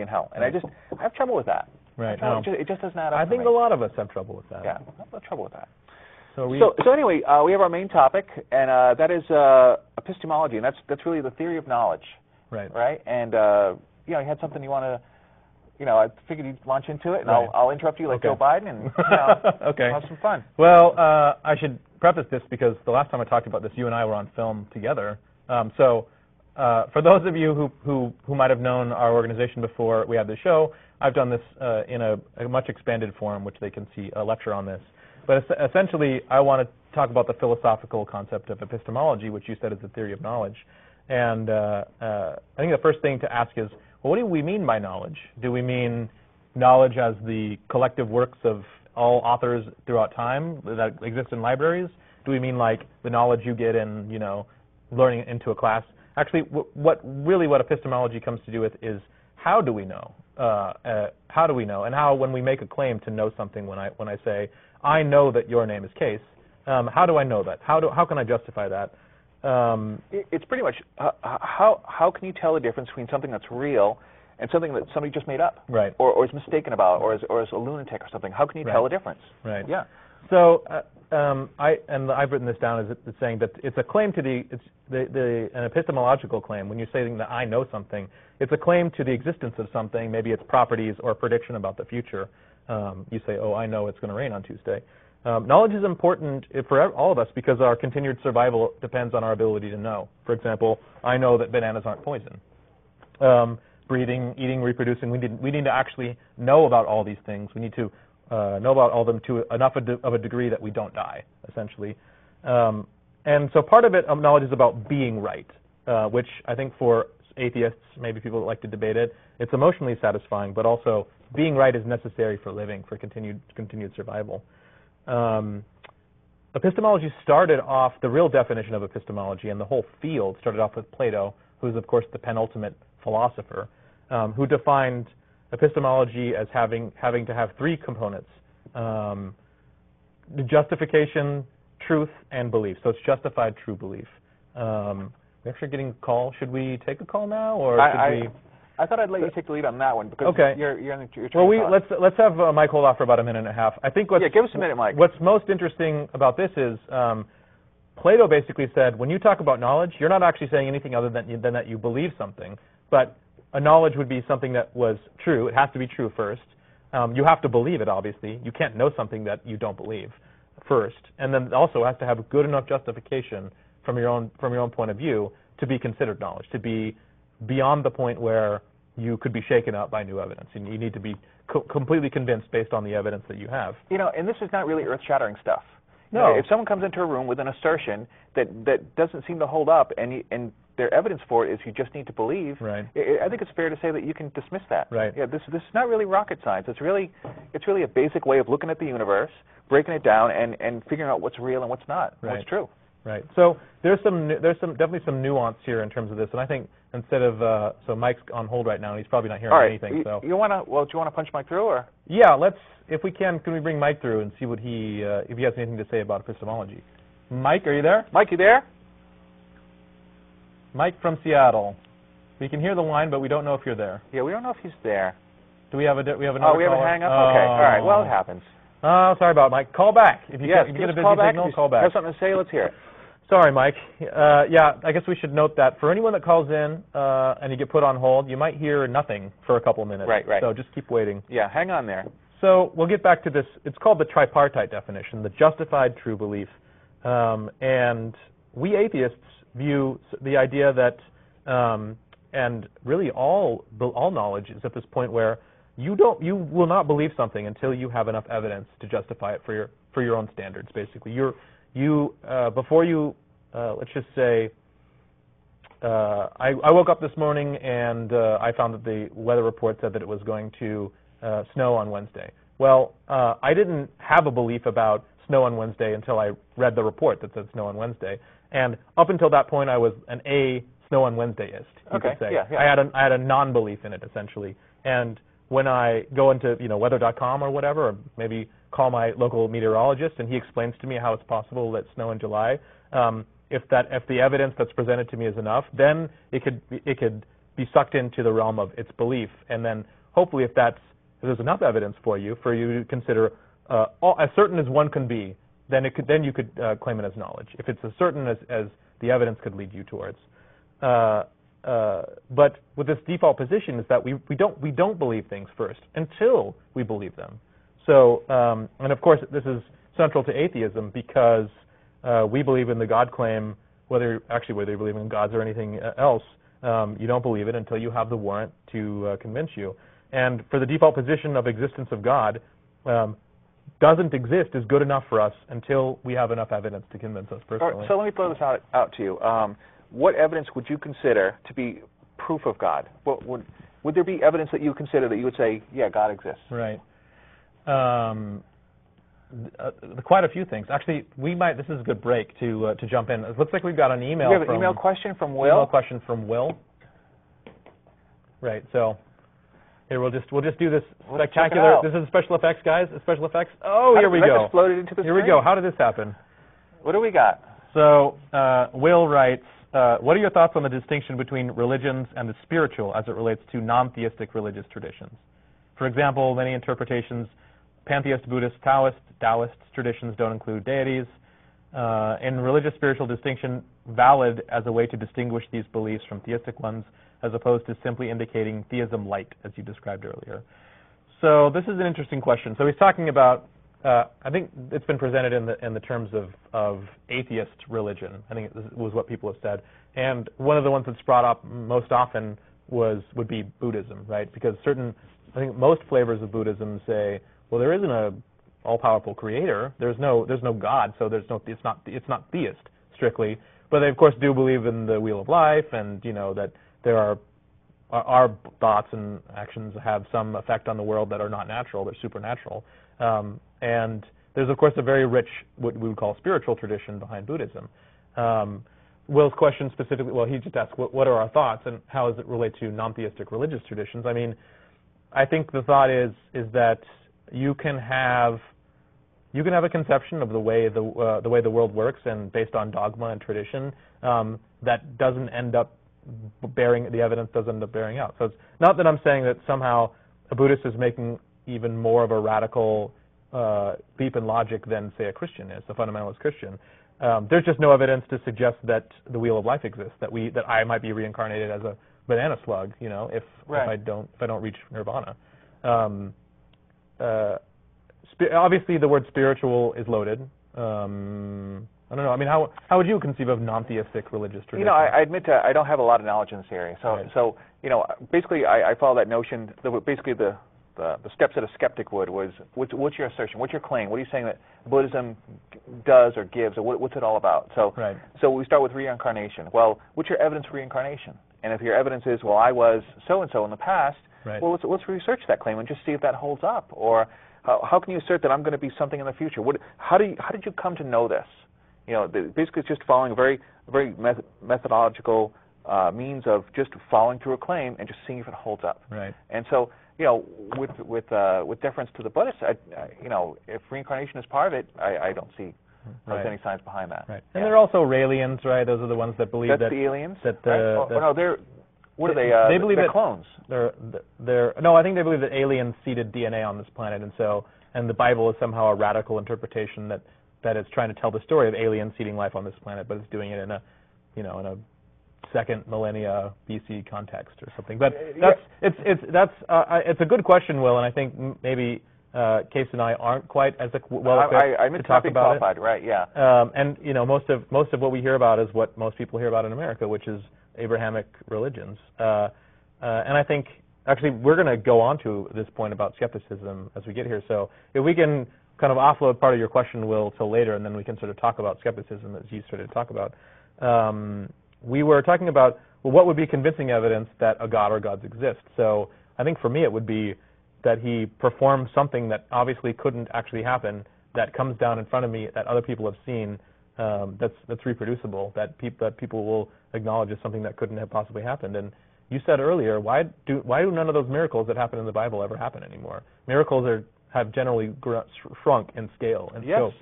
in hell. And I have trouble with that. Right. It just doesn't add up. I think a lot of us have trouble with that. Yeah, I have trouble with that. So anyway, we have our main topic, and that is epistemology, and that's really the theory of knowledge. Right. Right. And you had something you want to. I figured you'd launch into it, and right. I'll interrupt you like Joe Biden, and okay. have some fun. Well, I should preface this because the last time I talked about this, you and I were on film together. For those of you who might have known our organization before we had the show, I've done this in a much expanded form, which they can see a lecture on this. But essentially, I want to talk about the philosophical concept of epistemology, which you said is the theory of knowledge. And I think the first thing to ask is, well, what do we mean by knowledge? Do we mean knowledge as the collective works of all authors throughout time that exist in libraries? Do we mean like the knowledge you get in, learning into a class? Actually, what epistemology comes to do with is how do we know? How do we know? And how, when we make a claim to know something, when I say, I know that your name is Case, how do I know that? How can I justify that? It's pretty much how can you tell the difference between something that's real and something that somebody just made up, right? Or is mistaken about, or is a lunatic or something? How can you tell the difference? Right. Yeah. So I've written this down as it's saying that it's a claim to an epistemological claim. When you're saying that I know something, it's a claim to the existence of something, maybe its properties or a prediction about the future. You say, oh, I know it's going to rain on Tuesday. Knowledge is important for all of us because our continued survival depends on our ability to know. For example, I know that bananas aren't poison. Breathing, eating, reproducing, we need to actually know about all these things. We need to know about all of them to enough of a degree that we don't die, essentially. And so part of knowledge is about being right, which I think for atheists, maybe people that like to debate it, it's emotionally satisfying, but also being right is necessary for living, for continued survival. Epistemology started off, the real definition of epistemology and the whole field started off with Plato, who's of course the penultimate philosopher, who defined epistemology as having to have three components: justification, truth, and belief. So it's justified true belief. We're actually getting a call. Should we take a call now, or should we? I thought I'd let you take the lead on that one because you're let's have Mike hold off for about a minute and a half. I think give us a minute, Mike. What's most interesting about this is Plato basically said when you talk about knowledge, you're not actually saying anything other than that you believe something, but a knowledge would be something that was true. It has to be true first. You have to believe it, obviously. You can't know something that you don't believe first, and then also has to have a good enough justification from your own point of view to be considered knowledge, to be beyond the point where you could be shaken up by new evidence, and you need to be completely convinced based on the evidence that you have. And this is not really earth-shattering stuff. No. If someone comes into a room with an assertion that doesn't seem to hold up, and their evidence for it is you just need to believe, right. I think it's fair to say that you can dismiss that. Right. Yeah, this is not really rocket science. It's really a basic way of looking at the universe, breaking it down, and figuring out what's real and what's not, what's true. Right. So there's definitely some nuance here in terms of this, and I think instead of so Mike's on hold right now, and he's probably not hearing anything. So do you want to punch Mike through, or? Yeah, if we can we bring Mike through and see what if he has anything to say about epistemology. Mike, are you there? Mike, you there? Mike from Seattle. We can hear the line, but we don't know if you're there. Yeah, we don't know if he's there. Do we have another caller? Oh, we have a hang up? Okay, all right. Well, it happens. Oh, sorry about it, Mike. Call back. If you get a busy signal, call back. Have something to say? Let's hear it. Sorry, Mike. Yeah, I guess we should note that for anyone that calls in and you get put on hold, you might hear nothing for a couple of minutes. Right. So just keep waiting. Yeah, hang on there. So we'll get back to this. It's called the tripartite definition, the justified true belief. And we atheists view the idea that, and really all knowledge is at this point where you will not believe something until you have enough evidence to justify it for your own standards. Basically, before you let's just say I woke up this morning and I found that the weather report said that it was going to snow on Wednesday. Well, I didn't have a belief about snow on Wednesday until I read the report that said snow on Wednesday. And up until that point, I was an snow on Wednesdayist, you could say. Yeah. I had a non-belief in it, essentially. And when I go into weather.com or whatever, or maybe call my local meteorologist and he explains to me how it's possible that snow in July, if the evidence that's presented to me is enough, then it could be sucked into the realm of its belief, and then hopefully if there's enough evidence for you to consider as certain as one can be, then you could claim it as knowledge, if it's as certain as the evidence could lead you towards. But with this default position is that we don't believe things first until we believe them. So, and of course, this is central to atheism because we believe in the God claim, whether you believe in gods or anything else, you don't believe it until you have the warrant to convince you. And for the default position of existence of God, doesn't exist is good enough for us until we have enough evidence to convince us personally. All right, so let me throw this out to you. What evidence would you consider to be proof of God? Would there be evidence that you consider that you would say, yeah, God exists? Right. Quite a few things. Actually, this is a good break to jump in. It looks like we've got an email. We have an email question from Will. Email question from Will. Right. So here we'll just do this spectacular. This is special effects, guys. Special effects. Oh, here we go. Just floated into the Here we go. How did this happen? What do we got? So Will writes, what are your thoughts on the distinction between religions and the spiritual as it relates to non-theistic religious traditions? For example, many interpretations, pantheist, Buddhist, Taoist traditions don't include deities. In religious spiritual distinction, valid as a way to distinguish these beliefs from theistic ones, as opposed to simply indicating theism light, as you described earlier. So this is an interesting question. So he's talking about, I think it's been presented in the terms of atheist religion. I think it was what people have said. And one of the ones that's brought up most often would be Buddhism, right? Because I think most flavors of Buddhism say, well, there isn't a all-powerful creator. There's no God, so it's not theist strictly. But they of course do believe in the wheel of life, and that there are our thoughts and actions have some effect on the world that are not natural, they're supernatural. And there's, of course, a very rich, what we would call spiritual tradition behind Buddhism. Will's question specifically, well, he just asked, what are our thoughts, and how does it relate to non-theistic religious traditions? I mean, I think the thought is that you can have a conception of the way the world works, and based on dogma and tradition, that doesn't end up the evidence doesn't end up bearing out. So it's not that I'm saying that somehow a Buddhist is making even more of a radical leap in logic than, say, a Christian is, a fundamentalist Christian. There's just no evidence to suggest that the wheel of life exists, that I might be reincarnated as a banana slug, if I don't reach nirvana. Obviously, the word spiritual is loaded. I don't know. I mean, how would you conceive of non-theistic religious tradition? I admit I don't have a lot of knowledge in this area. So basically, I follow that notion. Basically, the steps that a skeptic would was, what's your assertion? What's your claim? What are you saying that Buddhism does or gives, or what's it all about? So we start with reincarnation. Well, what's your evidence for reincarnation? And if your evidence is, well, I was so-and-so in the past, well, let's research that claim and just see if that holds up. Or how can you assert that I'm going to be something in the future? How did you come to know this? Basically it's just following a very, very methodological means of just following through a claim and just seeing if it holds up. Right. And so, with deference to the Buddhists, if reincarnation is part of it, I don't see any signs behind that. Right. And there are also Raelians, right? Those are the ones that believe that's the aliens. That what are they? They believe they're that clones. No, I think they believe that aliens seeded DNA on this planet, and the Bible is somehow a radical interpretation that is trying to tell the story of aliens seeding life on this planet, but it's doing it in a second millennia BC context or something. But it's a good question, Will, and I think maybe Case and I aren't quite as well equipped to talk about it. Right? Yeah. And most of what we hear about is what most people hear about in America, which is Abrahamic religions. And I think actually we're going to go on to this point about skepticism as we get here. So if we can kind of offload part of your question, Will, till later, and then we can sort of talk about skepticism as you started to talk about. We were talking about, well, what would be convincing evidence that a God or gods exist? So I think for me it would be that he performed something that obviously couldn't actually happen, that comes down in front of me, that other people have seen, that's reproducible, that people will acknowledge as something that couldn't have possibly happened. And you said earlier, why do none of those miracles that happen in the Bible ever happen anymore? Miracles have generally shrunk in scale and scope.